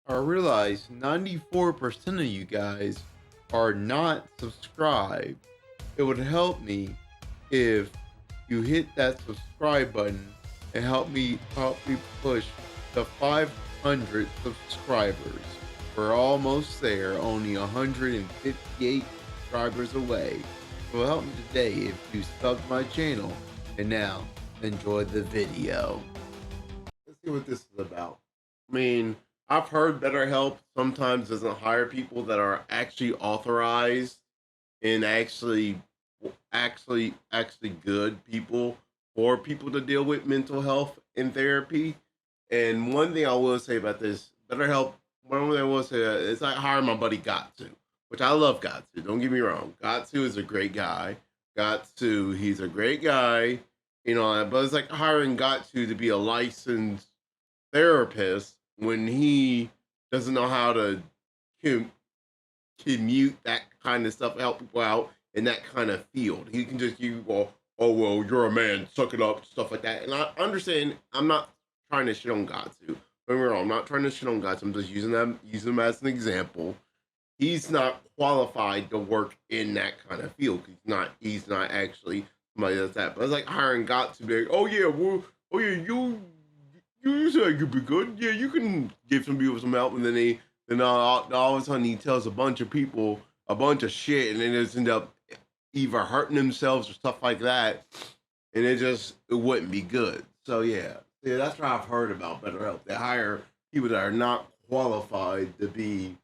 I realize 94% of you guys are not subscribed. It would help me if you hit that subscribe button and help me push the 500 subscribers. We're almost there, only 158 subscribers away. So help me today if you sub my channel. And now, enjoy the video. Let's see what this is about. I mean, I've heard BetterHelp sometimes doesn't hire people that are actually authorized and actually good people for people to deal with mental health and therapy. And one thing I will say about this, BetterHelp, one thing I will say is I hired my buddy Gatsu, which I love Gatsu. Don't get me wrong. Gatsu is a great guy. Gatsu, he's a great guy, but it's like hiring Gatsu to be a licensed therapist when he doesn't know how to com- commute that kind of stuff, help people out in that kind of field. He can just you well, oh well, you're a man, suck it up, stuff like that. And I understand. I'm not trying to shit on Gatsu. Don't get me wrong. I'm not trying to shit on Gatsu. I'm just using him as an example. He's not qualified to work in that kind of field. He's not actually somebody that's that. But it's like hiring Gatsu to be like, oh yeah, well, oh yeah, you said you'd be good. Yeah, you can give some people some help, and then all of a sudden he tells a bunch of people a bunch of shit, and then they just end up either hurting themselves or stuff like that, and it wouldn't be good. So yeah, that's what I've heard about BetterHelp. They hire people that are not qualified to be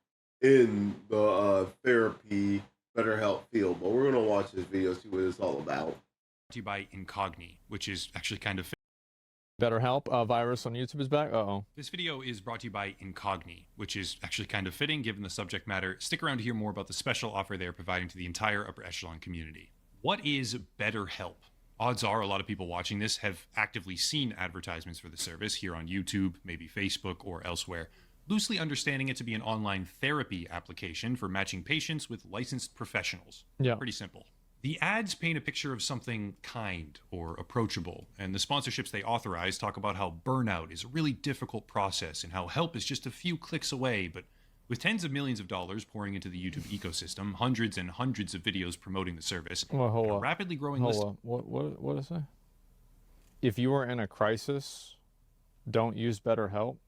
in the therapy BetterHelp field. But we're gonna watch this video, see what it's all about. To you by Incogni, which is actually kind of BetterHelp, virus on YouTube is back. Uh-oh. This video is brought to you by Incogni, which is actually kind of fitting given the subject matter. Stick around to hear more about the special offer they are providing to the entire upper echelon community. What is BetterHelp? Odds are a lot of people watching this have actively seen advertisements for the service here on YouTube, maybe Facebook, or elsewhere, loosely understanding it to be an online therapy application for matching patients with licensed professionals. Yeah. Pretty simple. The ads paint a picture of something kind or approachable, and the sponsorships they authorize talk about how burnout is a really difficult process and how help is just a few clicks away. But with tens of millions of dollars pouring into the YouTube ecosystem, hundreds and hundreds of videos promoting the service, Well, hold and a up. rapidly growing Hold list up. What did I say? If you are in a crisis, don't use BetterHelp.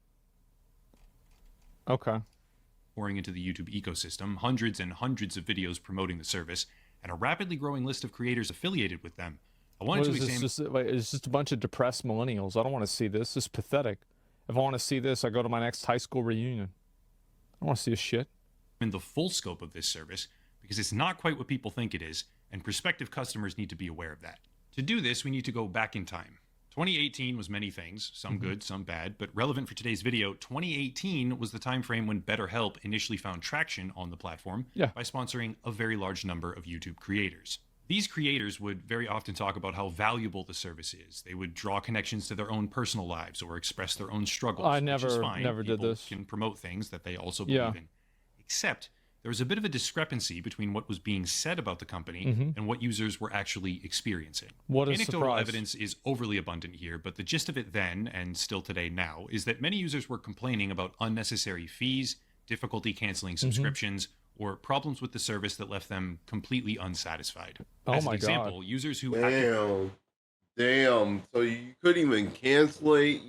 Okay. pouring into the YouTube ecosystem, hundreds and hundreds of videos promoting the service, and a rapidly growing list of creators affiliated with them. I wanted What to is this? examine. It's just a bunch of depressed millennials. I don't want to see this. This is pathetic. If I want to see this, I go to my next high school reunion. I don't want to see this shit. The full scope of this service because it's not quite what people think it is, and prospective customers need to be aware of that. To do this, we need to go back in time. 2018 was many things, some good, some bad, but relevant for today's video, 2018 was the time frame when BetterHelp initially found traction on the platform by sponsoring a very large number of YouTube creators. These creators would very often talk about how valuable the service is. They would draw connections to their own personal lives or express their own struggles. I which is fine. never did People this. can promote things that they also believe in. Except there was a bit of a discrepancy between what was being said about the company and what users were actually experiencing. What a Anecdotal surprise. evidence is overly abundant here, but the gist of it then, and still today now, is that many users were complaining about unnecessary fees, difficulty canceling subscriptions, or problems with the service that left them completely unsatisfied. Oh As my an example, God. users who Damn. So you couldn't even cancel it.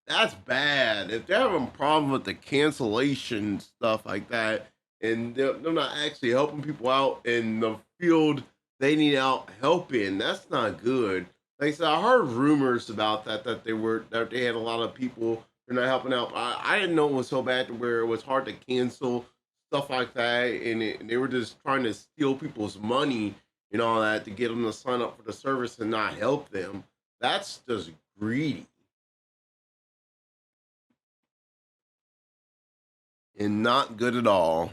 That's bad. If they're having a problem with the cancellation stuff like that, and they're not actually helping people out in the field they need out help in, that's not good. Like I said, I heard rumors about that they had a lot of people they're not helping out. I didn't know it was so bad to where it was hard to cancel stuff like that, and they were just trying to steal people's money and all that to get them to sign up for the service and not help them. That's just greedy. And not good at all.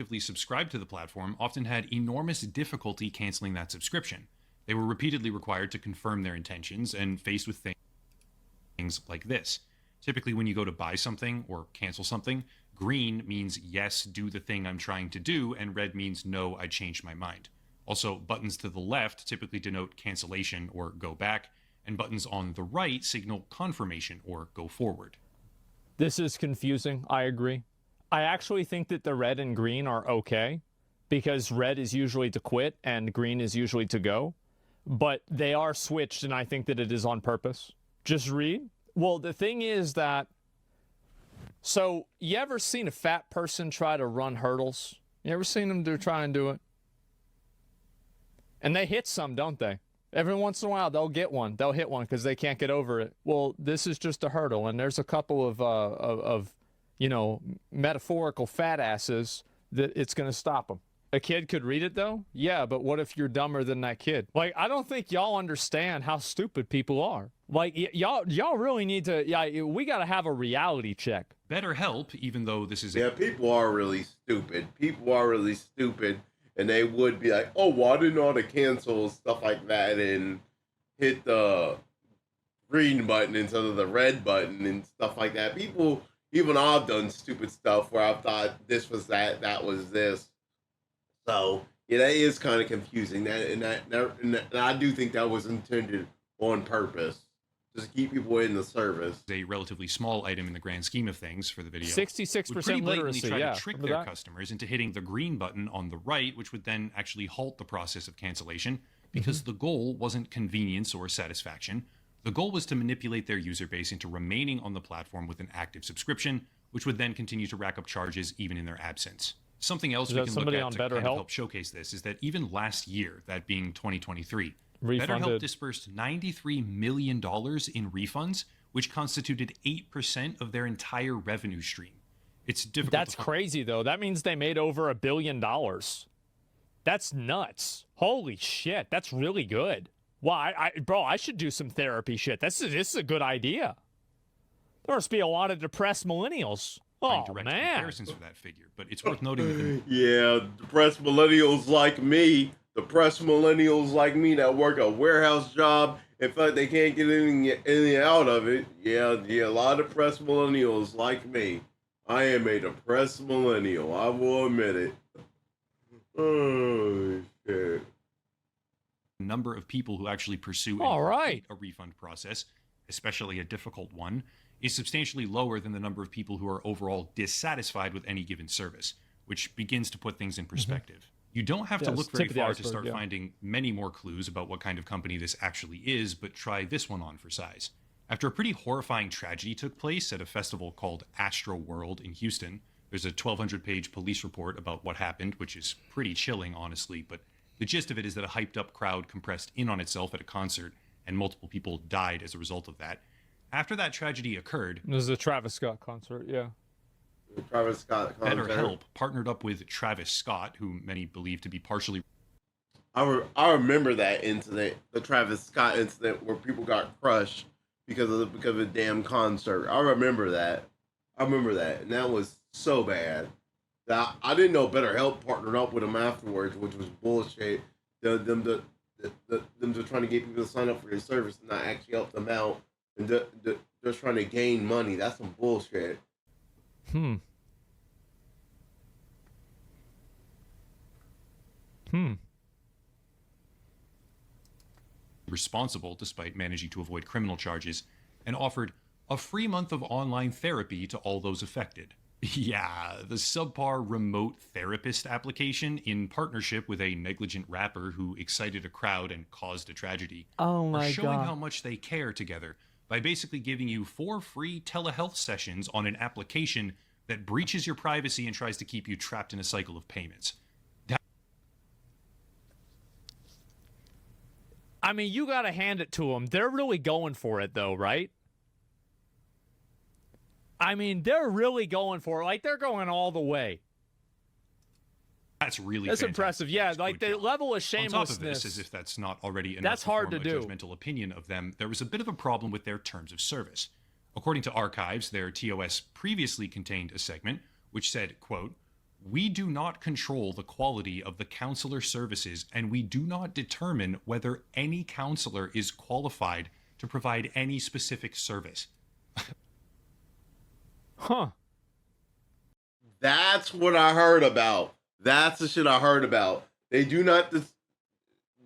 actively subscribed to the platform often had enormous difficulty canceling that subscription. They were repeatedly required to confirm their intentions and faced with things like this. Typically, when you go to buy something or cancel something, green means yes, do the thing I'm trying to do, and red means no, I changed my mind. Also, buttons to the left typically denote cancellation or go back, and buttons on the right signal confirmation or go forward. This is confusing. I agree. I actually think that the red and green are okay because red is usually to quit and green is usually to go. But they are switched, and I think that it is on purpose. Just read. Well, the thing is that, so you ever seen a fat person try to run hurdles? You ever seen them try and do it? And they hit some, don't they? Every once in a while, they'll get one. They'll hit one because they can't get over it. Well, this is just a hurdle, and there's a couple of metaphorical fat asses that it's going to stop them. A kid could read it, though? Yeah, but what if you're dumber than that kid? Like, I don't think y'all understand how stupid people are. Like, y'all really need to, we got to have a reality check. BetterHelp, even though this is Yeah, people are really stupid. People are really stupid. And they would be like, oh, well, I didn't know how to cancel, stuff like that, and hit the green button instead of the red button and stuff like that. People, even I've done stupid stuff where I thought this was that was this. So, yeah, that is kind of confusing. And I do think that was intended on purpose. Just to keep people in the service. A relatively small item in the grand scheme of things for the video. 66% literacy, try yeah. to trick their customers into hitting the green button on the right, which would then actually halt the process of cancellation, because the goal wasn't convenience or satisfaction. The goal was to manipulate their user base into remaining on the platform with an active subscription, which would then continue to rack up charges even in their absence. Something else we can look at to kind of help showcase this is that even last year, that being 2023, BetterHelp dispersed $93 million in refunds, which constituted 8% of their entire revenue stream. It's difficult. That's crazy, though. That means they made over $1 billion. That's nuts. Holy shit. That's really good. Well, I should do some therapy shit. This is a good idea. There must be a lot of depressed millennials. Oh, direct man. Comparisons for that figure, but it's worth noting that yeah, depressed millennials like me. Depressed millennials like me that work a warehouse job and feel like they can't get anything out of it. Yeah, a lot of depressed millennials like me. I am a depressed millennial. I will admit it. Oh, shit. the number of people who actually pursue a refund process, especially a difficult one, is substantially lower than the number of people who are overall dissatisfied with any given service, which begins to put things in perspective. You don't have to look very far to start finding many more clues about what kind of company this actually is, but try this one on for size. After a pretty horrifying tragedy took place at a festival called Astro World in Houston, there's a 1,200-page police report about what happened, which is pretty chilling, honestly, but the gist of it is that a hyped-up crowd compressed in on itself at a concert, and multiple people died as a result of that. After that tragedy occurred... This is a Travis Scott concert, yeah. Travis Scott concert. BetterHelp partnered up with Travis Scott, who many believe to be partially... I remember that incident, the Travis Scott incident where people got crushed because of a damn concert. I remember that. And that was so bad. That I didn't know BetterHelp partnered up with them afterwards, which was bullshit. Them just trying to get people to sign up for their service and not actually help them out, and just trying to gain money. That's some bullshit. Responsible despite managing to avoid criminal charges, and offered a free month of online therapy to all those affected. Yeah, the subpar remote therapist application in partnership with a negligent rapper who excited a crowd and caused a tragedy. Oh my are showing God. how much they care together by basically giving you 4 free telehealth sessions on an application that breaches your privacy and tries to keep you trapped in a cycle of payments. I mean, you got to hand it to them. They're really going for it, though, right? I mean, they're really going for it. Like, they're going all the way. That's really That's impressive. Yeah, like the level of On top of this, shamelessness. as if that's not already enough That's hard to form a do. judgmental opinion of them, there was a bit of a problem with their terms of service. According to archives, their TOS previously contained a segment which said, quote, "We do not control the quality of the counselor services, and we do not determine whether any counselor is qualified to provide any specific service." Huh. That's what I heard about. That's the shit I heard about. They do not.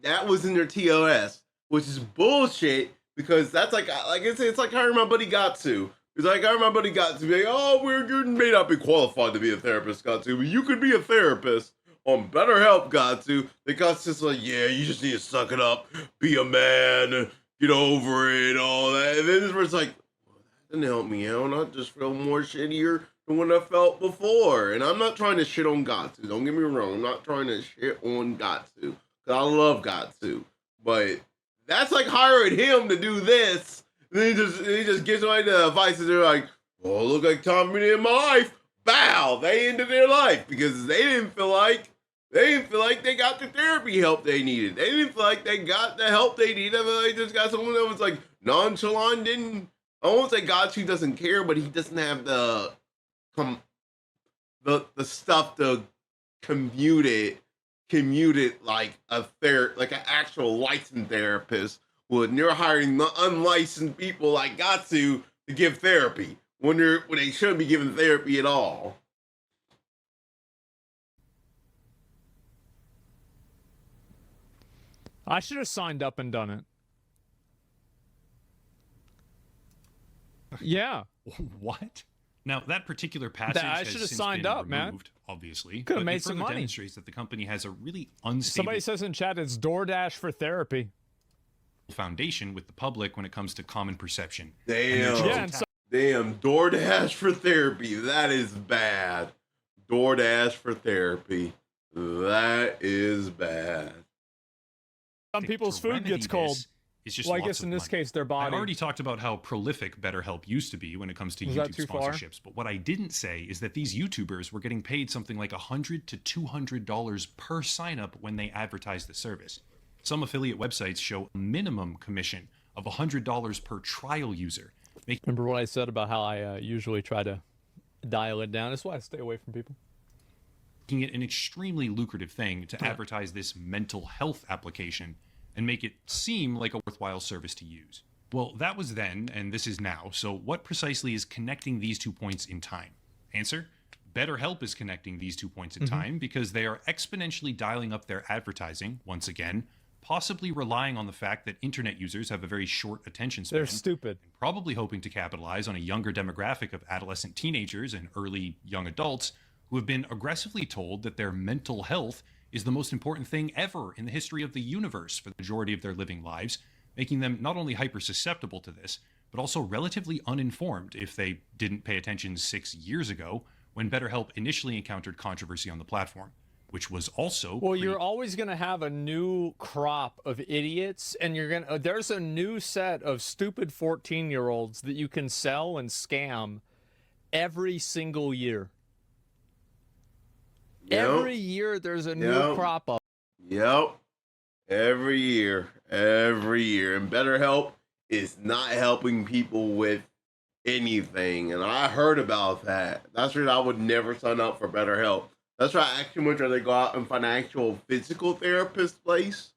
That was in their TOS, which is bullshit because that's like I say, it's like hiring my buddy Gatsu. It's like hiring my buddy Gatsu. Be like, oh, you may not be qualified to be a therapist, Gatsu, but you could be a therapist on BetterHelp, Gatsu. The Gatsu's just like, yeah, you just need to suck it up, be a man, get over it, all that. And then it's like, well, that didn't help me out. I just feel more shittier than what I felt before. And I'm not trying to shit on Gatsu. Don't get me wrong. I'm not trying to shit on Gatsu. Because I love Gatsu. But that's like hiring him to do this. And then he just gives away the advice and they're like, well, look like Tom Brady in my life. Bow. They ended their life because they didn't feel like they got the therapy help they needed. They didn't feel like they got the help they needed. They just got someone that was like nonchalant. I won't say Gatsu doesn't care, but he doesn't have the stuff to commute it like like an actual licensed therapist would. And you're hiring the unlicensed people like Gatsu to give therapy when they shouldn't be giving therapy at all. I should have signed up and done it. Yeah. What? Now, that particular passage I has should have since signed been up, man. removed, obviously. Could have but made it some further money. demonstrates that the company has a really unstable Somebody says in chat it's DoorDash for therapy. foundation with the public when it comes to common perception. Damn. Yeah, and Damn, DoorDash for therapy. That is bad. DoorDash for therapy. That is bad. some people's food gets cold. It's just Well, I lots guess of in this money. case, their I body. already talked about how prolific BetterHelp used to be when it comes to Was that YouTube too far? sponsorships. But what I didn't say is that these YouTubers were getting paid something like $100 to $200 per sign-up when they advertise the service. Some affiliate websites show a minimum commission of $100 per trial user, Remember what I said about how I usually try to dial it down? That's why I stay away from people. making it an extremely lucrative thing to advertise this mental health application and make it seem like a worthwhile service to use. Well, that was then, and this is now. So what precisely is connecting these 2 points in time? Answer: BetterHelp is connecting these 2 points in time because they are exponentially dialing up their advertising, once again, possibly relying on the fact that internet users have a very short attention span. They're stupid. And probably hoping to capitalize on a younger demographic of adolescent teenagers and early young adults who have been aggressively told that their mental health is the most important thing ever in the history of the universe for the majority of their living lives, making them not only hyper-susceptible to this, but also relatively uninformed if they didn't pay attention 6 years ago when BetterHelp initially encountered controversy on the platform, which was also... Well, you're always going to have a new crop of idiots, and there's a new set of stupid 14-year-olds that you can sell and scam every single year. Yep. Every year there's a new crop of. Yep. Every year. And BetterHelp is not helping people with anything. And I heard about that. That's why I would never sign up for BetterHelp. That's why I actually would rather go out and find an actual physical therapist place.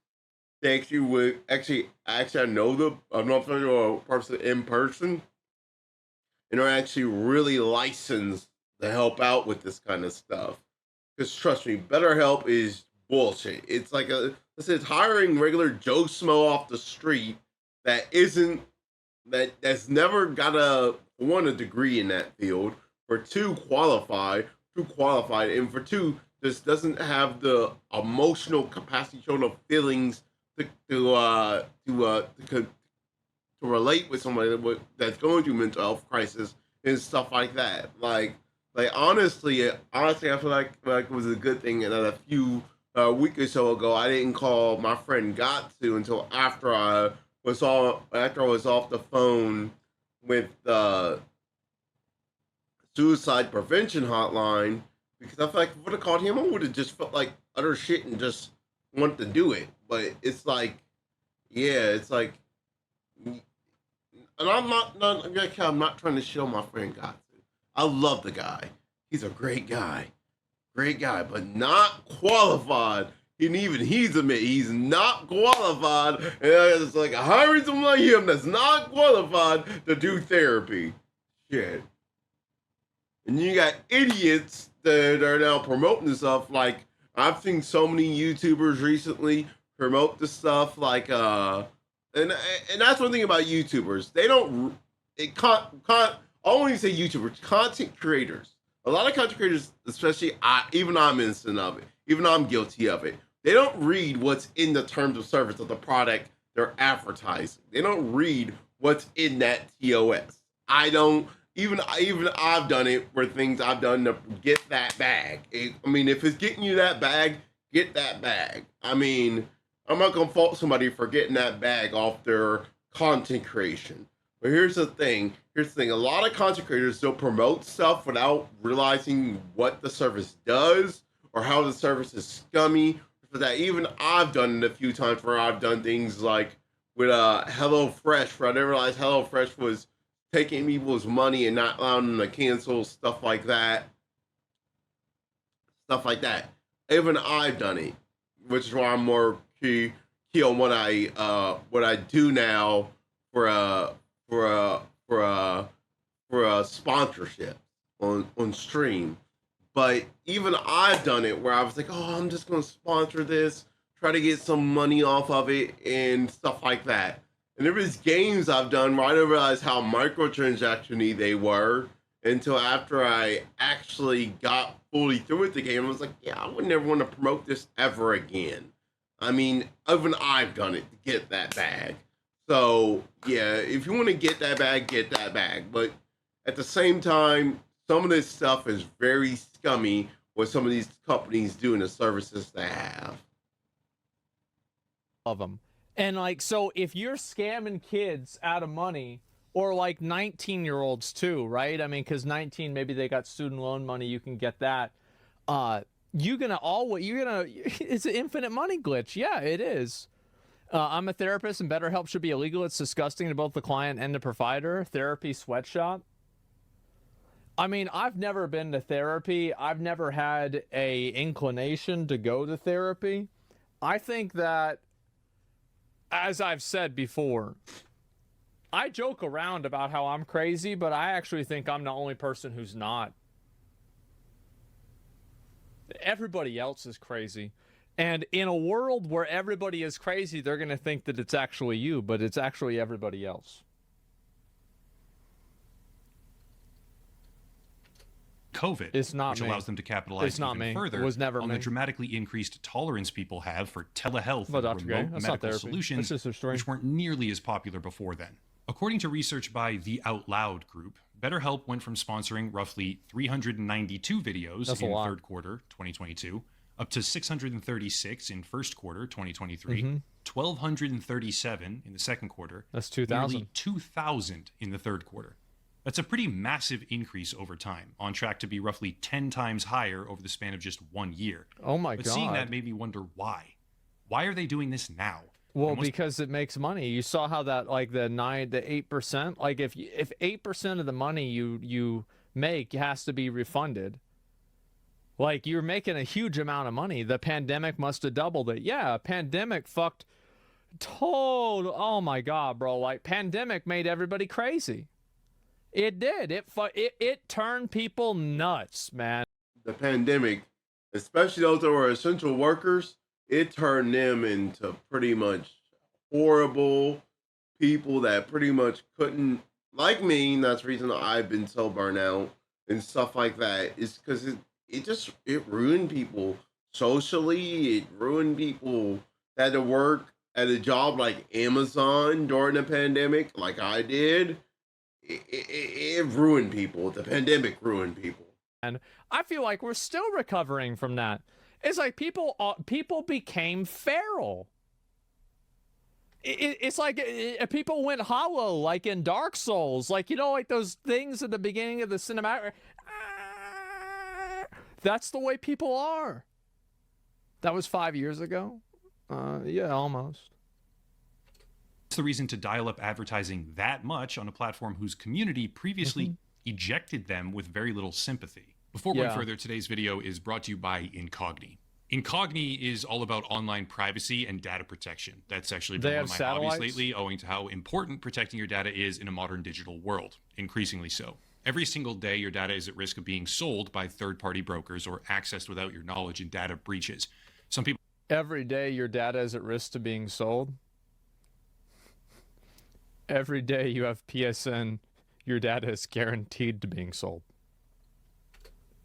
They actually would I know I'm not familiar with a person in person. And are actually really licensed to help out with this kind of stuff. Because trust me, BetterHelp is bullshit. It's like it's hiring regular Joe Smo off the street that's never got a degree in that field, for two qualified, and for two just doesn't have the emotional capacity, show the feelings to relate with somebody that's going through mental health crisis and stuff like that. Like honestly, I feel like it was a good thing that a few week or so ago I didn't call my friend Gatsu until after I was off the phone with the suicide prevention hotline, because I feel like if I would have called him, I would have just felt like utter shit and just wanted to do it. But it's like, yeah, it's like, and I'm not trying to show my friend Gatsu. I love the guy. He's a great guy, but not qualified. And even he's admitted he's not qualified. And it's like hiring someone like him that's not qualified to do therapy. Shit. And you got idiots that are now promoting this stuff. Like, I've seen so many YouTubers recently promote this stuff, like and that's one thing about YouTubers. They don't it I only say YouTubers, content creators. A lot of content creators, especially even I'm innocent of it, even I'm guilty of it. They don't read what's in the terms of service of the product they're advertising. They don't read what's in that TOS. I don't even I've done it for things I've done to get that bag. I mean, if it's getting you that bag, get that bag. I mean, I'm not gonna fault somebody for getting that bag off their content creation. But here's the thing. Here's the thing. A lot of content creators don't promote stuff without realizing what the service does or how the service is scummy. For that, even I've done it a few times where I've done things like with HelloFresh, where I didn't realize HelloFresh was taking people's money and not allowing them to cancel stuff like that. Stuff like that. Even I've done it, which is why I'm more key on what I do now for a sponsorship on stream. But even I've done it where I was like, oh, I'm just gonna sponsor this, try to get some money off of it and stuff like that. And there was games I've done where I didn't realize how microtransaction-y they were until after I actually got fully through with the game. I was like, yeah, I would never want to promote this ever again. I mean, even I've done it to get that bag. So, yeah, if you want to get that bag, get that bag. But at the same time, some of this stuff is very scummy what some of these companies do and the services they have. Of them. And like, so if you're scamming kids out of money, or like 19-year-olds too, right? I mean, because 19, maybe they got student loan money, you can get that. It's an infinite money glitch. Yeah, it is. I'm a therapist, and BetterHelp should be illegal. It's disgusting to both the client and the provider. Therapy sweatshop. I mean, I've never been to therapy. I've never had a inclination to go to therapy. I think that, as I've said before, I joke around about how I'm crazy, but I actually think I'm the only person who's not. Everybody else is crazy. And in a world where everybody is crazy, they're going to think that it's actually you, but it's actually everybody else. COVID, it's not which me. allows them to capitalize even further on the dramatically increased tolerance people have for telehealth and remote medical solutions, which weren't nearly as popular before then. According to research by the Out Loud group, BetterHelp went from sponsoring roughly 392 videos in third quarter 2022 up to 636 in first quarter 2023, 1,237 in the second quarter, that's 2,000, nearly 2,000 in the third quarter. That's a pretty massive increase over time, on track to be roughly 10 times higher over the span of just 1 year. Oh my God. But seeing that made me wonder why. Why are they doing this now? Well, because it makes money. You saw how that, like the 8%, like if 8% of the money you make has to be refunded, like you're making a huge amount of money. The pandemic must have doubled it. Yeah, pandemic fucked total. Oh my God, bro. Like pandemic made everybody crazy. It did. It turned people nuts, man. The pandemic, especially those that were essential workers, it turned them into pretty much horrible people that pretty much couldn't, like me, and that's the reason I've been so burnt out and stuff like that, is because it ruined people socially. It ruined people that had to work at a job like Amazon during the pandemic, like I did. It ruined people. The pandemic ruined people. And I feel like we're still recovering from that. It's like people became feral. It's like people went hollow, like in Dark Souls. Like, you know, like those things at the beginning of the cinematic. That's the way people are. That was 5 years ago. Yeah, almost. It's the reason to dial up advertising that much on a platform whose community previously ejected them with very little sympathy. Before going further, today's video is brought to you by Incogni. Incogni is all about online privacy and data protection. That's actually been one of my hobbies lately, owing to how important protecting your data is in a modern digital world, increasingly so. Every single day, your data is at risk of being sold by third-party brokers or accessed without your knowledge in data breaches. Some people... Every day, your data is at risk to being sold? Every day you have PSN, your data is guaranteed to being sold.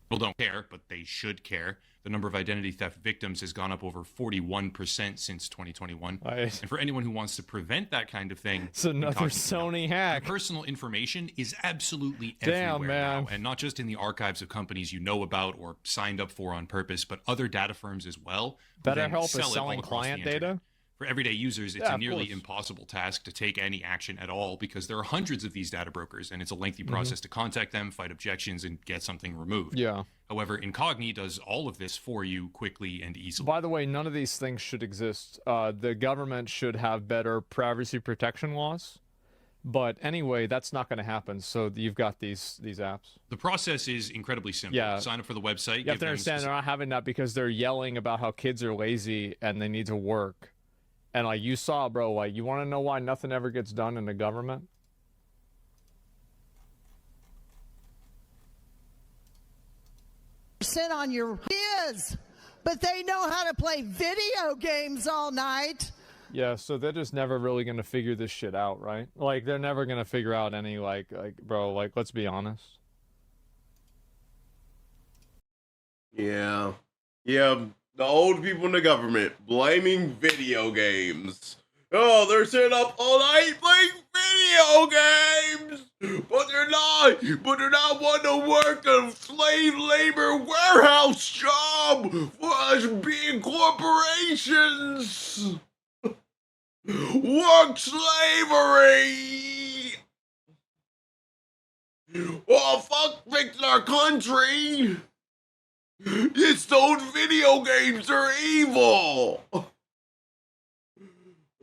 People don't care, but they should care. The number of identity theft victims has gone up over 41% since 2021. And for anyone who wants to prevent that kind of thing, It's another Sony hack. Personal information is absolutely Damn, everywhere man. now, and not just in the archives of companies you know about or signed up for on purpose, but other data firms as well. BetterHelp is selling client data? For everyday users, it's Yeah, a of nearly course. impossible task to take any action at all because there are hundreds of these data brokers, and it's a lengthy process to contact them, fight objections, and get something removed. Yeah. However, Incogni does all of this for you quickly and easily. By the way, none of these things should exist. The government should have better privacy protection laws. But anyway, that's not going to happen. So you've got these apps. The process is incredibly simple. Yeah. Sign up for the website. You have to understand they're not having that because they're yelling about how kids are lazy and they need to work. And like you saw, bro, like you want to know why nothing ever gets done in the government? Sit on your kids, but they know how to play video games all night. Yeah, so they're just never really going to figure this shit out, right? Like they're never going to figure out any like bro, like let's be honest. Yeah. Yeah, the old people in the government blaming video games. Oh, they're sitting up all night playing video games, but they're not wanting to work a slave labor warehouse job for us big corporations. Work slavery. Oh, fuck fixing our country. It's those video games are evil.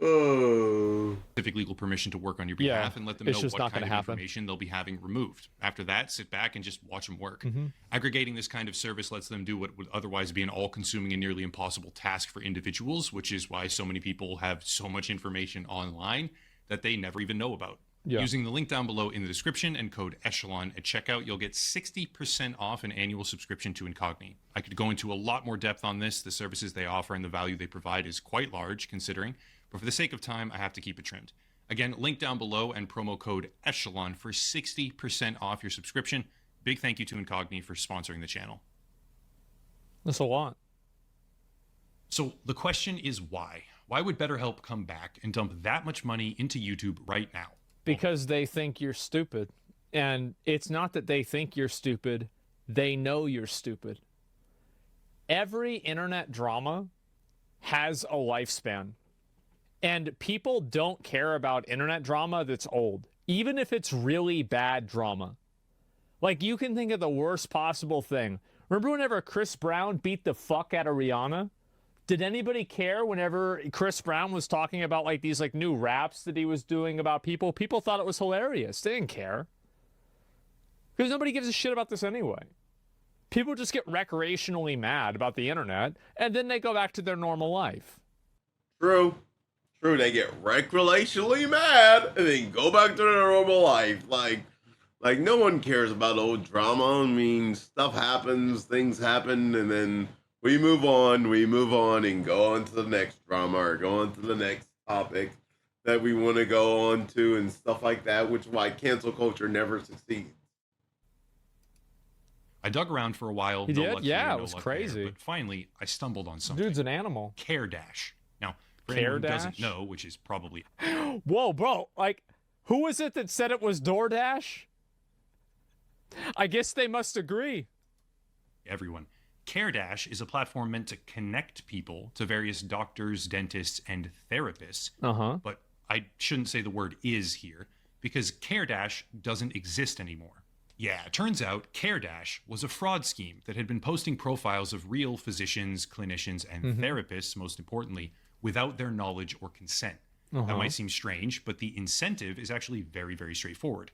Specific legal permission to work on your Yeah, behalf and let them it's know just what not kind gonna of happen. information they'll be having removed. After that, sit back and just watch them work. Aggregating this kind of service lets them do what would otherwise be an all-consuming and nearly impossible task for individuals, which is why so many people have so much information online that they never even know about. Yeah. Using the link down below in the description and code Echelon at checkout, you'll get 60% off an annual subscription to Incogni. I could go into a lot more depth on this. The services they offer and the value they provide is quite large, considering, but for the sake of time, I have to keep it trimmed. Again, link down below and promo code Echelon for 60% off your subscription. Big thank you to Incogni for sponsoring the channel. That's a lot. So the question is why? Why would BetterHelp come back and dump that much money into YouTube right now? Because they think you're stupid. And it's not that they think you're stupid, they know you're stupid. Every internet drama has a lifespan. And people don't care about internet drama that's old, even if it's really bad drama. Like, you can think of the worst possible thing. Remember whenever Chris Brown beat the fuck out of Rihanna? Did anybody care whenever Chris Brown was talking about like these like new raps that he was doing about people? People thought it was hilarious. They didn't care. Because nobody gives a shit about this anyway. People just get recreationally mad about the internet and then they go back to their normal life. True. They get recreationally mad and then go back to their normal life. Like no one cares about old drama. I mean, stuff happens, things happen, and then we move on and go on to the next drama or go on to the next topic that we want to go on to and stuff like that, which is why cancel culture never succeeds. I dug around for a while. You no did? luck Yeah, here, it no was luck crazy. there, but finally, I stumbled on something. Dude's an animal. CareDash. Now, for anyone who doesn't CareDash? know, which is probably Whoa, bro. Like, who was it that said it was DoorDash? I guess they must agree. everyone, CareDash is a platform meant to connect people to various doctors, dentists, and therapists. Uh-huh. But I shouldn't say the word is here, because CareDash doesn't exist anymore. Yeah, it turns out CareDash was a fraud scheme that had been posting profiles of real physicians, clinicians, and therapists, most importantly, without their knowledge or consent. That might seem strange, but the incentive is actually very, very straightforward.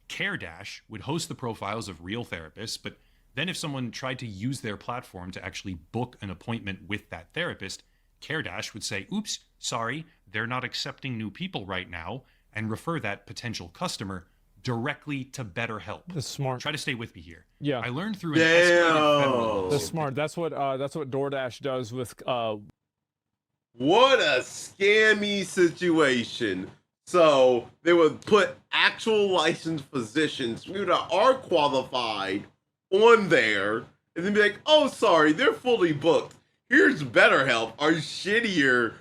CareDash would host the profiles of real therapists, but then if someone tried to use their platform to actually book an appointment with that therapist, CareDash would say, oops, sorry, they're not accepting new people right now, and refer that potential customer directly to BetterHelp. That's smart. Try to stay with me here. Yeah. I learned through an escalated federal That's lawsuit smart. That's what DoorDash does with What a scammy situation. So they would put actual licensed physicians, people that are qualified, on there, and then be like, "Oh, sorry, they're fully booked. Here's BetterHelp, our shittier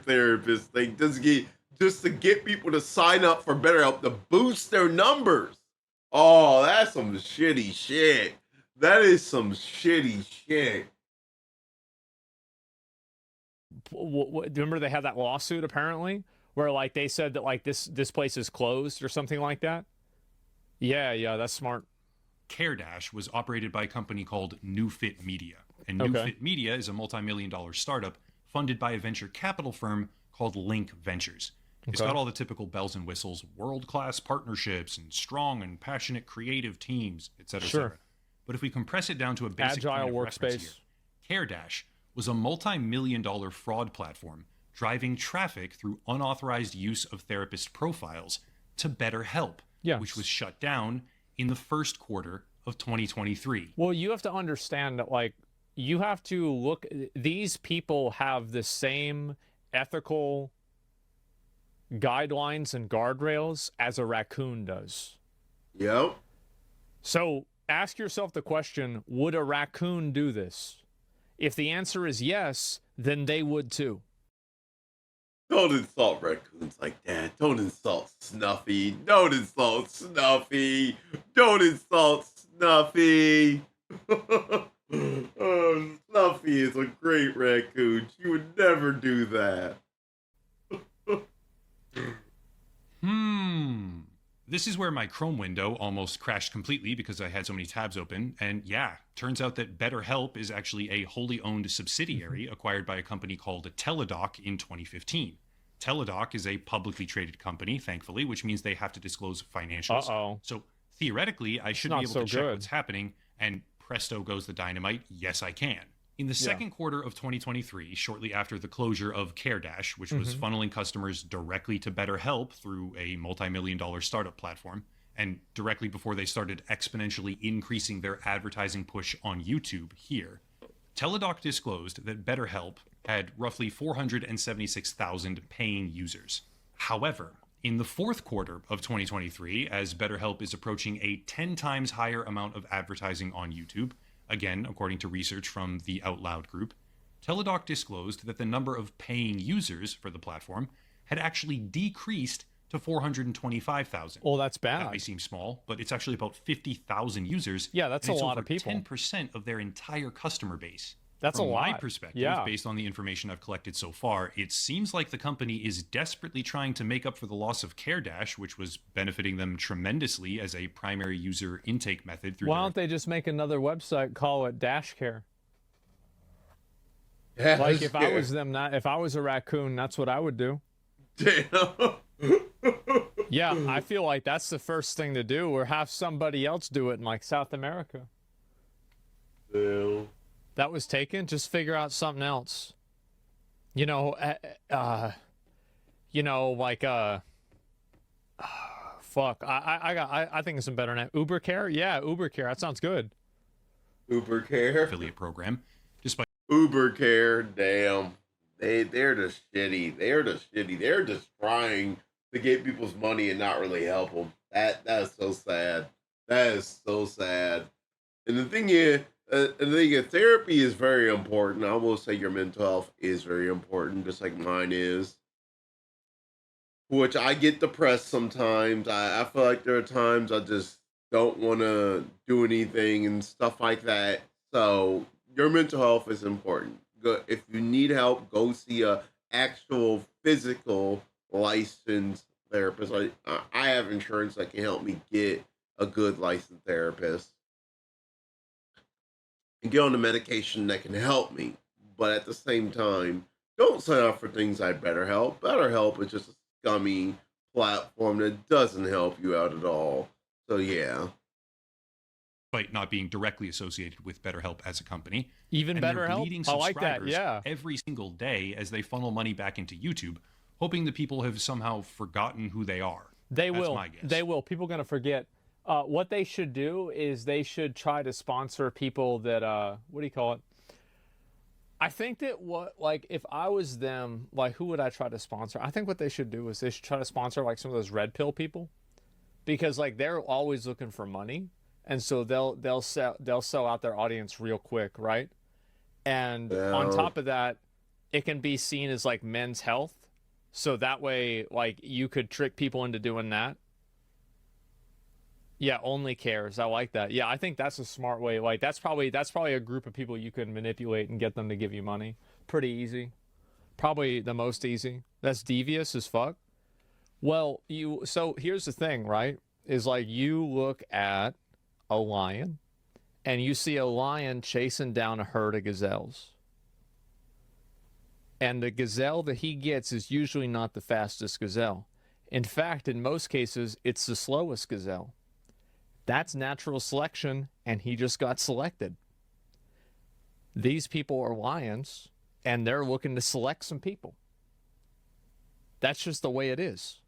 therapist thing, just to get people to sign up for BetterHelp to boost their numbers." Oh, that's some shitty shit. That is some shitty shit. Remember they had that lawsuit apparently where like they said that like this place is closed or something like that. Yeah, that's smart. CareDash was operated by a company called NewFit Media. And Okay. NewFit Media is a multi-million-dollar startup funded by a venture capital firm called Link Ventures. It's Okay. got all the typical bells and whistles, world-class partnerships, and strong and passionate creative teams, et cetera, et Sure. cetera. But if we compress it down to a basic Agile point of reference workspace. here, CareDash was a multi-million-dollar fraud platform driving traffic through unauthorized use of therapist profiles to BetterHelp, Yes. which was shut down in the first quarter of 2023. Well, you have to understand that, like, you have to look, these people have the same ethical guidelines and guardrails as a raccoon does. Yep. So ask yourself the question, would a raccoon do this? If the answer is yes, then they would too. Don't insult raccoons like that. Don't insult Snuffy. Don't insult Snuffy. Don't insult Snuffy. Oh, Snuffy is a great raccoon. She would never do that. This is where my Chrome window almost crashed completely because I had so many tabs open. And yeah, turns out that BetterHelp is actually a wholly owned subsidiary acquired by a company called Teladoc in 2015. Teladoc is a publicly traded company, thankfully, which means they have to disclose financials. Uh-oh. So theoretically, I should be not able so to check good. what's happening, and presto goes the dynamite. Yes, I can. In the second quarter of 2023, shortly after the closure of CareDash, which was funneling customers directly to BetterHelp through a multi-million-dollar startup platform, and directly before they started exponentially increasing their advertising push on YouTube here, Teladoc disclosed that BetterHelp had roughly 476,000 paying users. However, in the fourth quarter of 2023, as BetterHelp is approaching a 10 times higher amount of advertising on YouTube, again, according to research from the OutLoud group, Teladoc disclosed that the number of paying users for the platform had actually decreased to 425,000. Oh, that's That may bad. seem small, but it's actually about 50,000 users. Yeah, that's and a it's lot over of people. 10% of their entire customer base. That's From a lot. my perspective, Yeah. based on the information I've collected so far, it seems like the company is desperately trying to make up for the loss of CareDash, which was benefiting them tremendously as a primary user intake method through Why their don't they just make another website, call it Dash Care? Yeah, Like if I was them, if I was a raccoon, that's what I would do. Damn. Yeah, I feel like that's the first thing to do, or have somebody else do it in like South America. Damn. That was taken. Just figure out something else. You know, fuck. I think it's some better name. Uber Care. Yeah, Uber Care. That sounds good. Uber Care. affiliate program, despite Uber Care. Damn. They're just shitty. They're just trying to get people's money and not really help them. That is so sad. That is so sad. And the thing is, therapy is very important. I will say your mental health is very important, just like mine is. Which I get depressed sometimes. I feel like there are times I just don't want to do anything and stuff like that. So your mental health is important. If you need help, go see a actual physical licensed therapist. I have insurance that can help me get a good licensed therapist and get on the medication that can help me. But at the same time, don't sign up for things like BetterHelp. BetterHelp is just a scummy platform that doesn't help you out at all. So yeah. not being directly associated with BetterHelp as a company. Even And they're better help. bleeding I like that. subscribers Yeah. every single day as they funnel money back into YouTube, hoping that people have somehow forgotten who they are. They That's will. my guess. They will. People are going to forget. What they should do is they should try to sponsor people that, what do you call it? I think that like if I was them, like who would I try to sponsor? I think what they should do is they should try to sponsor like some of those red pill people, because like they're always looking for money, and so they'll sell out their audience real quick, right? And on top of that, it can be seen as like men's health, so that way like you could trick people into doing that. Yeah, only cares. I like that. Yeah, I think that's a smart way. Like that's probably a group of people you can manipulate and get them to give you money. Pretty easy. Probably the most easy. That's devious as fuck. Well, so here's the thing, right? Is like you look at a lion and you see a lion chasing down a herd of gazelles. And the gazelle that he gets is usually not the fastest gazelle. In fact, in most cases, it's the slowest gazelle. That's natural selection, and he just got selected. These people are lions, and they're looking to select some people. That's just the way it is.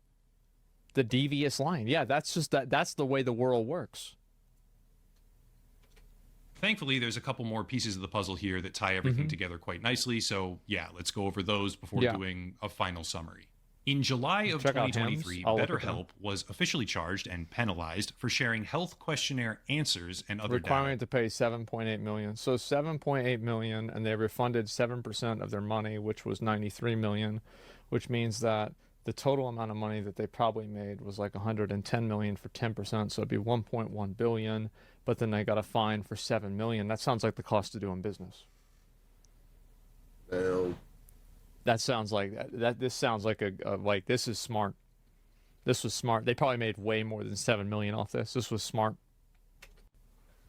The devious lion. Yeah, that's the way the world works. Thankfully, there's a couple more pieces of the puzzle here that tie everything together quite nicely. So, yeah, let's go over those before doing a final summary. In July of 2023, BetterHelp was officially charged and penalized for sharing health questionnaire answers and other requiring data. to pay $7.8 million. So $7.8 million, and they refunded 7% of their money, which was $93 million, which means that the total amount of money that they probably made was like $110 million for 10%, so it'd be $1.1 billion. But then they got a fine for $7 million. That sounds like the cost of doing business. Well, that sounds like that. This sounds like like this is smart. This was smart. They probably made way more than $7 million off this. This was smart.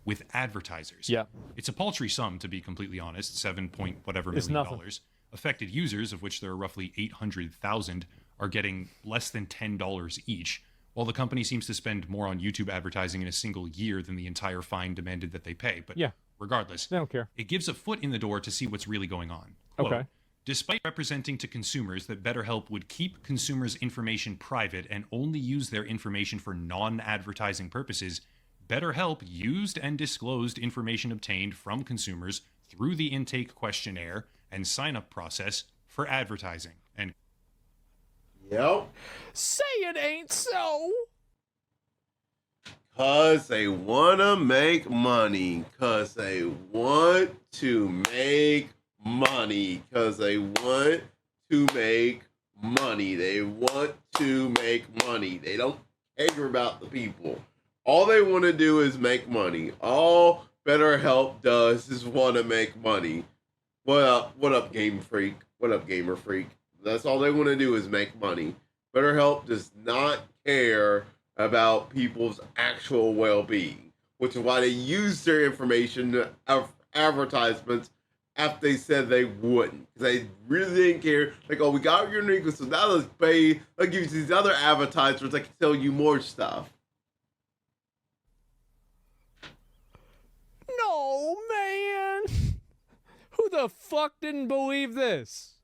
With advertisers. Yeah. It's a paltry sum, to be completely honest, 7 point whatever It's million nothing. dollars. Affected users, of which there are roughly 800,000, are getting less than $10 each, while the company seems to spend more on YouTube advertising in a single year than the entire fine demanded that they pay. But yeah, regardless, they don't care. It gives a foot in the door to see what's really going on. Quote, okay. Despite representing to consumers that BetterHelp would keep consumers' information private and only use their information for non-advertising purposes, BetterHelp used and disclosed information obtained from consumers through the intake questionnaire and sign-up process for advertising. And yep. Say it ain't so. Cause they wanna make money. Cause they want to make money. Cause they want to make money. They want to make money. They don't care about the people. All they want to do is make money. All BetterHelp does is want to make money. What up? What up, Game Freak? What up, Gamer Freak? That's all they want to do is make money. BetterHelp does not care about people's actual well-being, which is why they use their information advertisements after they said they wouldn't. They really didn't care. Like, oh, we got your niggas, so now let's pay. Let's give you these other advertisers that can tell you more stuff. No, man. Who the fuck didn't believe this?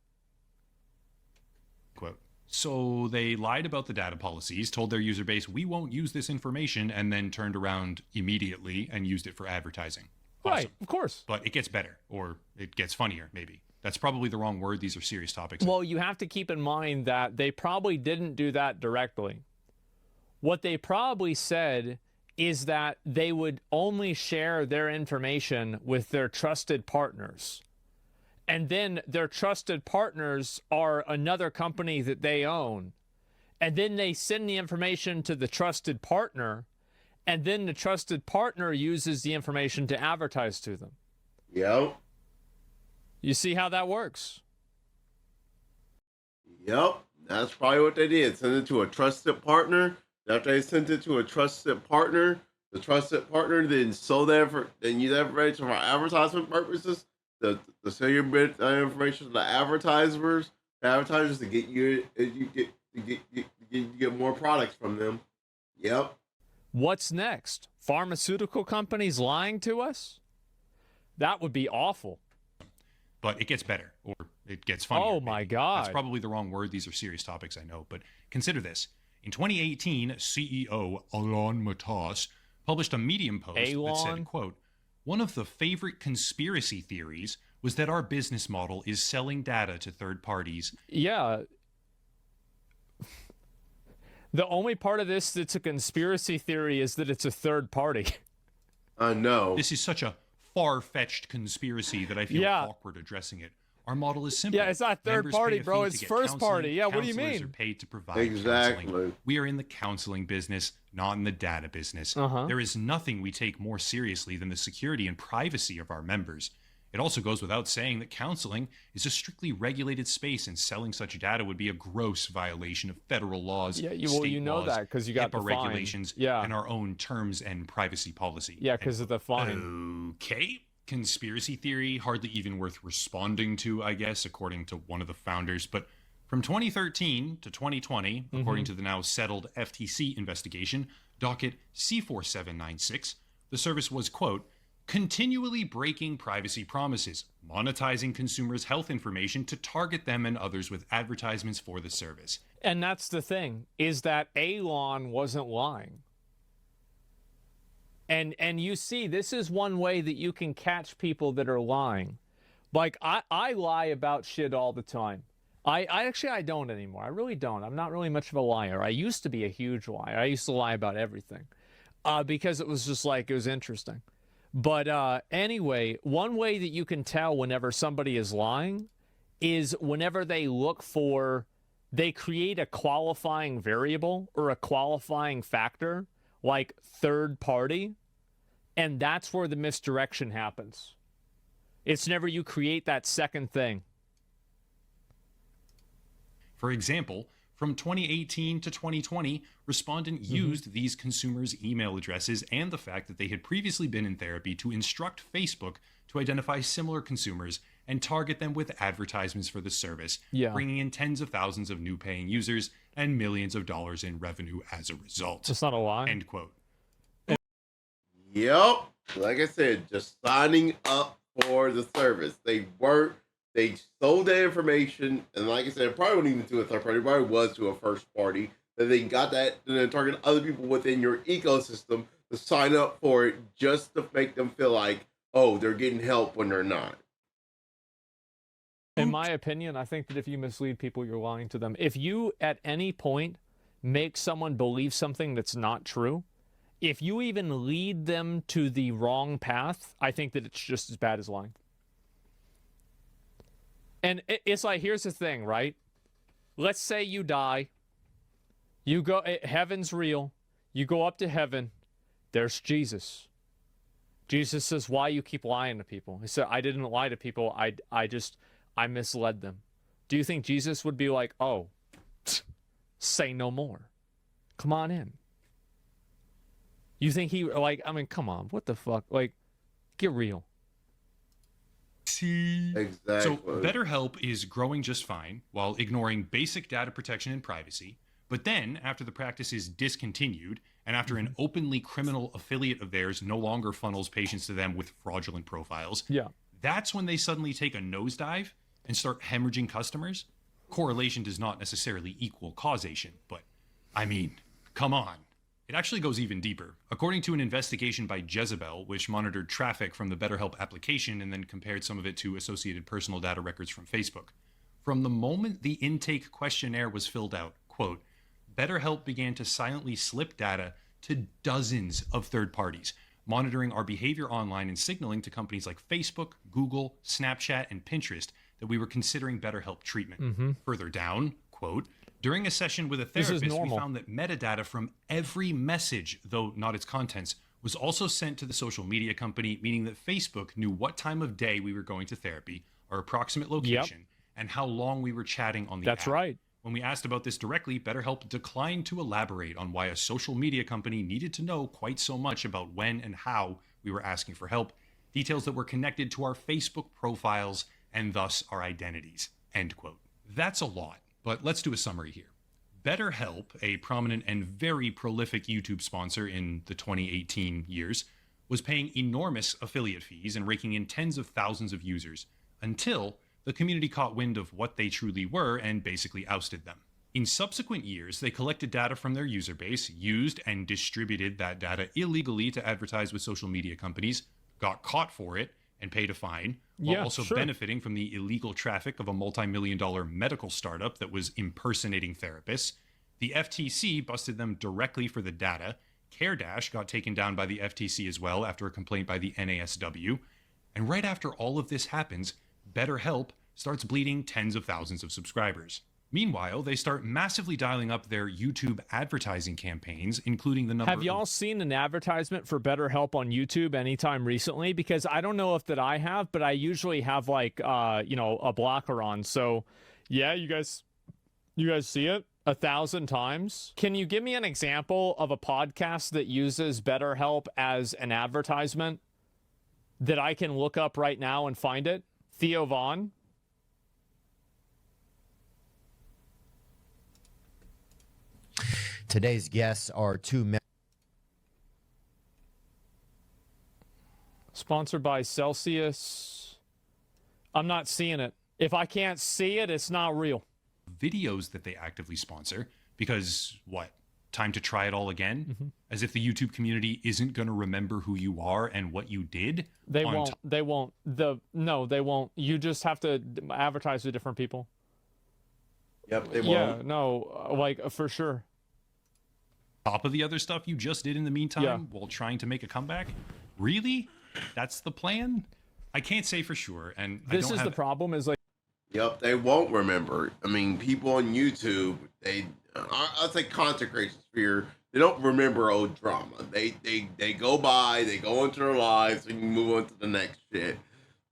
quote. So they lied about the data policies, told their user base, we won't use this information, and then turned around immediately and used it for advertising. Awesome. Right, of course. But it gets better, or it gets funnier, maybe. That's probably the wrong word. These are serious topics. Well, you have to keep in mind that they probably didn't do that directly. What they probably said is that they would only share their information with their trusted partners. And then their trusted partners are another company that they own. And then they send the information to the trusted partner, and then the trusted partner uses the information to advertise to them. Yep. You see how that works? Yep. That's probably what they did. Send it to a trusted partner. After they sent it to a trusted partner, the trusted partner then sold that then use that information for advertisement purposes. To sell your bit information to the advertisers to get you get more products from them. Yep. What's next? Pharmaceutical companies lying to us? That would be awful. But it gets better, or it gets funnier. Oh my God. That's probably the wrong word. These are serious topics, I know. But consider this. In 2018, CEO Elon Musk published a Medium post that said, quote, one of the favorite conspiracy theories was that our business model is selling data to third parties. Yeah. The only part of this that's a conspiracy theory is that it's a third party. I know. This is such a far-fetched conspiracy that I feel awkward addressing it. Our model is simple. Yeah, it's not third Members party, pay a bro. fee It's to get first counseling. party. Yeah, what do you Counselors mean? are paid to provide Exactly. counseling. We are in the counseling business, not in the data business. There is nothing we take more seriously than the security and privacy of our members. It also goes without saying that counseling is a strictly regulated space, and selling such data would be a gross violation of federal laws, Yeah, state well, you know laws, that because you got HIPAA the fine. regulations, Yeah, and our own terms and privacy policy. yeah, because of the fine. Okay. Conspiracy theory, hardly even worth responding to, I guess, according to one of the founders. But from 2013 to 2020, according to the now settled FTC investigation, docket C4796, the service was, quote, continually breaking privacy promises, monetizing consumers' health information to target them and others with advertisements for the service. And that's the thing, is that Elon wasn't lying. And you see, this is one way that you can catch people that are lying. Like, I lie about shit all the time. I don't anymore. I really don't. I'm not really much of a liar. I used to be a huge liar. I used to lie about everything because it was just like, it was interesting. But anyway, one way that you can tell whenever somebody is lying is whenever they they create a qualifying variable or a qualifying factor, like third party, and that's where the misdirection happens. It's never you create that second thing. For example, from 2018 to 2020, respondent used these consumers' email addresses and the fact that they had previously been in therapy to instruct Facebook to identify similar consumers and target them with advertisements for the service, bringing in tens of thousands of new paying users and millions of dollars in revenue as a result. It's not a lie. End quote. Yep. Like I said, just signing up for the service. They sold that information, and like I said, it probably wasn't even to a third party, it probably was to a first party. Then they got that and then target other people within your ecosystem to sign up for it just to make them feel like, oh, they're getting help when they're not. In my opinion, I think that if you mislead people, you're lying to them. If you, at any point, make someone believe something that's not true, if you even lead them to the wrong path, I think that it's just as bad as lying. And it's like, here's the thing, right? Let's say you die. You go, heaven's real. You go up to heaven. There's Jesus. Jesus says, why you keep lying to people? He said, I didn't lie to people. I misled them. Do you think Jesus would be like, oh, say no more. Come on in. You think he, like, I mean, come on. What the fuck? Like, get real. See? Exactly. So BetterHelp is growing just fine while ignoring basic data protection and privacy. But then, after the practice is discontinued, and after an openly criminal affiliate of theirs no longer funnels patients to them with fraudulent profiles, that's when they suddenly take a nosedive and start hemorrhaging customers. Correlation does not necessarily equal causation, but I mean, come on. It actually goes even deeper. According to an investigation by Jezebel, which monitored traffic from the BetterHelp application and then compared some of it to associated personal data records from Facebook, from the moment the intake questionnaire was filled out, quote, BetterHelp began to silently slip data to dozens of third parties, monitoring our behavior online and signaling to companies like Facebook, Google, Snapchat, and Pinterest that we were considering BetterHelp treatment. Further down, quote, during a session with a therapist, we found that metadata from every message, though not its contents, was also sent to the social media company, meaning that Facebook knew what time of day we were going to therapy, our approximate location, and how long we were chatting on the app. That's right. When we asked about this directly, BetterHelp declined to elaborate on why a social media company needed to know quite so much about when and how we were asking for help, details that were connected to our Facebook profiles and thus our identities, end quote. That's a lot. But let's do a summary here. BetterHelp, a prominent and very prolific YouTube sponsor in the 2018 years, was paying enormous affiliate fees and raking in tens of thousands of users until the community caught wind of what they truly were and basically ousted them. In subsequent years, they collected data from their user base, used and distributed that data illegally to advertise with social media companies, got caught for it, and paid a fine, while Yeah, also sure. benefiting from the illegal traffic of a multi-million-dollar medical startup that was impersonating therapists. The FTC busted them directly for the data. CareDash got taken down by the FTC as well after a complaint by the NASW. And right after all of this happens, BetterHelp starts bleeding tens of thousands of subscribers. Meanwhile, they start massively dialing up their YouTube advertising campaigns, including the number. Have y'all seen an advertisement for BetterHelp on YouTube anytime recently? Because I don't know if that I have, but I usually have like a blocker on. So yeah, you guys see it 1,000 times. Can you give me an example of a podcast that uses BetterHelp as an advertisement that I can look up right now and find it? Theo Vaughn. Today's guests are two men. Sponsored by Celsius. I'm not seeing it. If I can't see it, it's not real. Videos that they actively sponsor because what? Time to try it all again? As if the YouTube community isn't going to remember who you are and what you did? They on won't. They won't. No, they won't. You just have to advertise to different people. Yep, they Yeah, won't. no, like for sure. top of the other stuff you just did in the meantime Yeah. while trying to make a comeback? Really? That's the plan? I can't say for sure, and I This don't is have the problem. Is like Yep, they won't remember. I mean, people on YouTube, I'll say content creation sphere, they don't remember old drama. They go by, they go into their lives, and you move on to the next shit.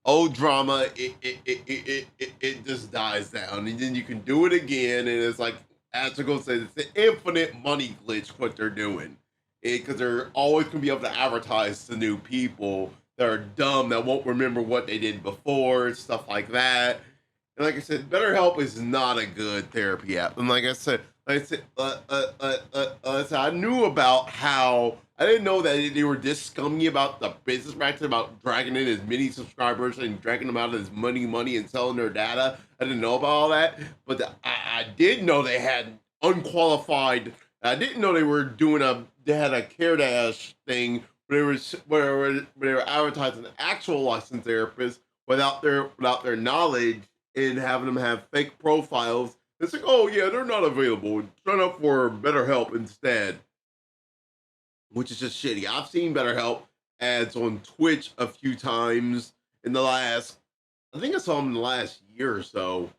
Old drama, it just dies down, and then you can do it again, and it's like, as I go say, it's an infinite money glitch what they're doing, because they're always gonna be able to advertise to new people that are dumb that won't remember what they did before, stuff like that. And like I said, BetterHelp is not a good therapy app. And like I said, I knew about how I didn't know that they were this scummy about the business practice about dragging in as many subscribers and dragging them out of as money and selling their data. I didn't know about all that, but I did know they had unqualified. I didn't know they were they had a CareDash thing where they were advertising actual licensed therapists without their knowledge, and having them have fake profiles. It's like, oh yeah, they're not available. Sign up for BetterHelp instead, which is just shitty. I've seen BetterHelp ads on Twitch a few times in the last. I think I saw them in the last year or so.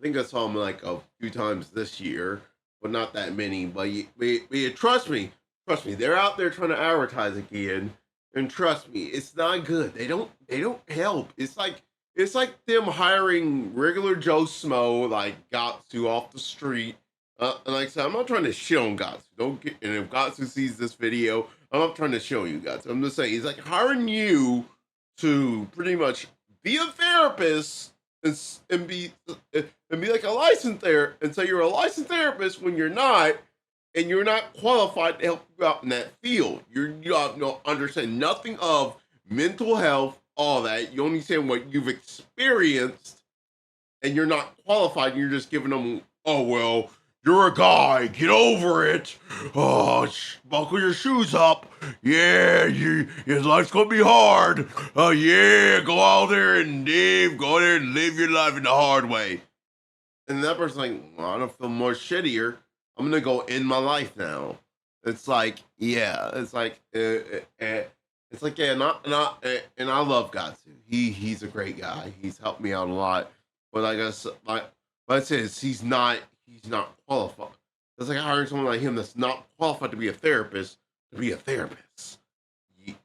I think I saw them like a few times this year, but not that many. But trust me, they're out there trying to advertise again, and trust me, it's not good. They don't help. It's like them hiring regular Joe Smo like Gatsu off the street. And like I said, I'm not trying to shit on Gatsu. And if Gatsu sees this video, I'm not trying to show you Gatsu. I'm just saying he's like hiring you to pretty much be a therapist and be like a licensed therapist, and say you're a licensed therapist when you're not, and you're not qualified to help you out in that field. You don't understand nothing of mental health. All that. You only understand what you've experienced, and you're not qualified, and you're just giving them, oh, well, you're a guy, get over it. Oh, buckle your shoes up. Yeah, your life's gonna be hard. Oh, yeah, go out there and live your life in the hard way. And that person's like, well, I don't feel more shittier. I'm gonna go end my life now. It's like, yeah, it's like, it's like, yeah, and I love Gatsu. He's a great guy. He's helped me out a lot. But like I said, he's not qualified. It's like hiring someone like him that's not qualified to be a therapist.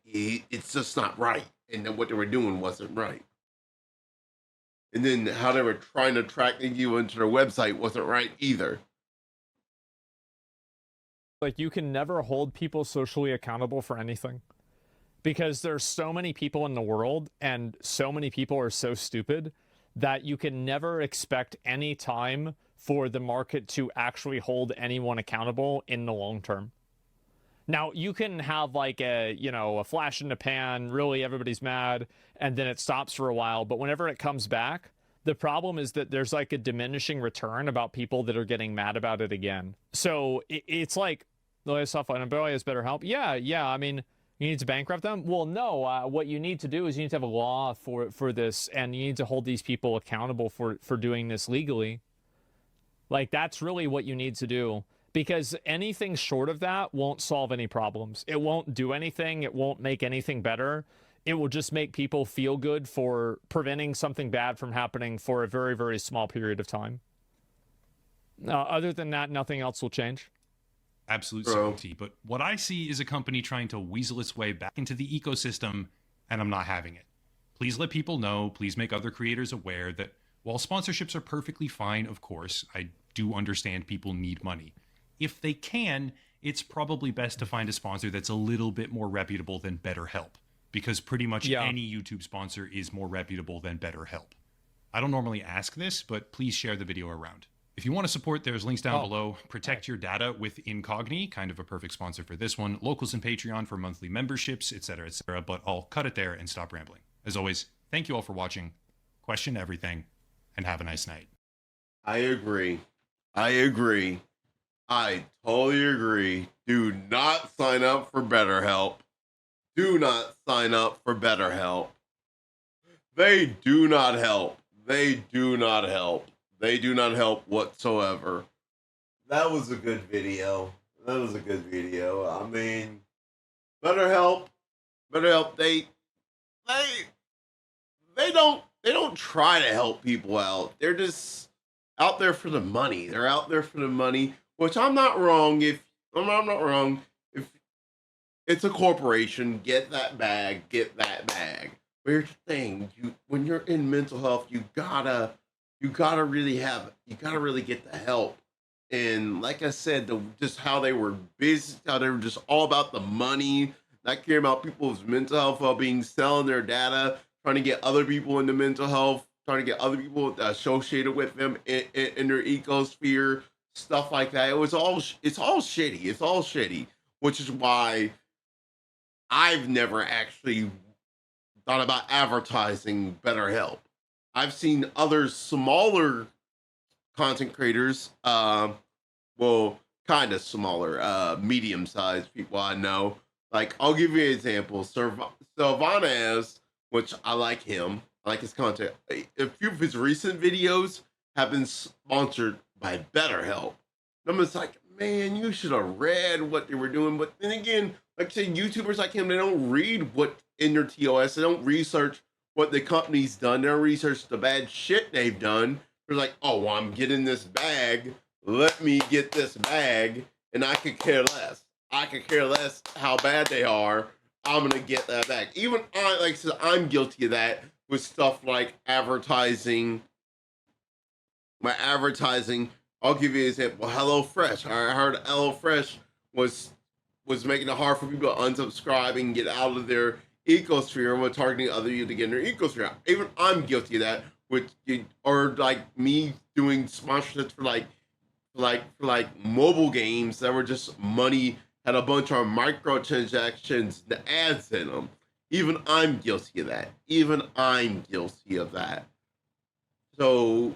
It's just not right. And then what they were doing wasn't right. And then how they were trying to track you into their website wasn't right either. you can never hold people socially accountable for anything. Because there's so many people in the world, and so many people are so stupid that you can never expect any time for the market to actually hold anyone accountable in the long term. Now, you can have like a flash in the pan, really everybody's mad, and then it stops for a while. But whenever it comes back, the problem is that there's like a diminishing return about people that are getting mad about it again. So it's like, the last software is BetterHelp. Yeah. I mean, You need to bankrupt them? Well, no. What you need to do is you need to have a law for this, and you need to hold these people accountable for doing this legally. Like, that's really what you need to do, because anything short of that won't solve any problems. It won't do anything. It won't make anything better. It will just make people feel good for preventing something bad from happening for a very, very small period of time. Other than that, nothing else will change. Absolute certainty. But what I see is a company trying to weasel its way back into the ecosystem, and I'm not having it. Please let people know. Please make other creators aware that while sponsorships are perfectly fine, of course, I do understand people need money. If they can, it's probably best to find a sponsor that's a little bit more reputable than BetterHelp, because pretty much any YouTube sponsor is more reputable than BetterHelp. I don't normally ask this, but please share the video around. If you want to support, there's links down below. Protect Your Data with Incogni, kind of a perfect sponsor for this one. Locals and Patreon for monthly memberships, etc., etc. But I'll cut it there and stop rambling. As always, thank you all for watching. Question everything, and have a nice night. I agree. I totally agree. Do not sign up for BetterHelp. Do not sign up for BetterHelp. They do not help. They do not help. They do not help whatsoever. That was a good video. I mean, BetterHelp, they don't try to help people out. They're just out there for the money. They're out there for the money, which I'm not wrong. I'm not wrong. If it's a corporation, get that bag. But here's the thing: when you're in mental health, you gotta really get the help. And like I said, just how they were busy, how they were just all about the money, not caring about people's mental health well-being, selling their data, trying to get other people into mental health, trying to get other people associated with them in their ecosphere, stuff like that. It's all shitty, which is why I've never actually thought about advertising BetterHelp. I've seen other smaller content creators, kind of smaller, medium-sized people I know. Like, I'll give you an example. Sylvanaz, which I like him. I like his content. A few of his recent videos have been sponsored by BetterHelp. And I'm just like, man, you should have read what they were doing. But then again, like I say, YouTubers like him, they don't read what in their TOS. They don't research what the company's done. They don't research the bad shit they've done. They're like, oh, well, I'm getting this bag. Let me get this bag. And I could care less. I could care less how bad they are. I'm going to get that bag. Even like I said, I'm guilty of that with stuff like advertising. My advertising, I'll give you an example. HelloFresh. I heard HelloFresh was making it hard for people to unsubscribe and get out of their ecosphere and targeting other you to get in their ecosphere. Even I'm guilty of that. Or like me doing sponsorships for like mobile games that were just money, had a bunch of microtransactions, the ads in them. Even I'm guilty of that. So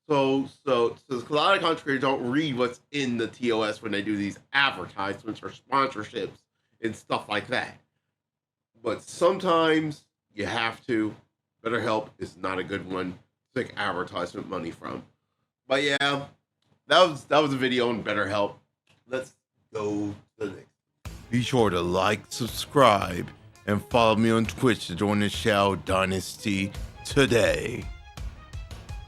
a lot of content creators don't read what's in the TOS when they do these advertisements or sponsorships and stuff like that. But sometimes you have to. BetterHelp is not a good one to take advertisement money from. But yeah, that was a video on BetterHelp. Let's go to the next. Be sure to like, subscribe, and follow me on Twitch to join the Shao Dynasty today.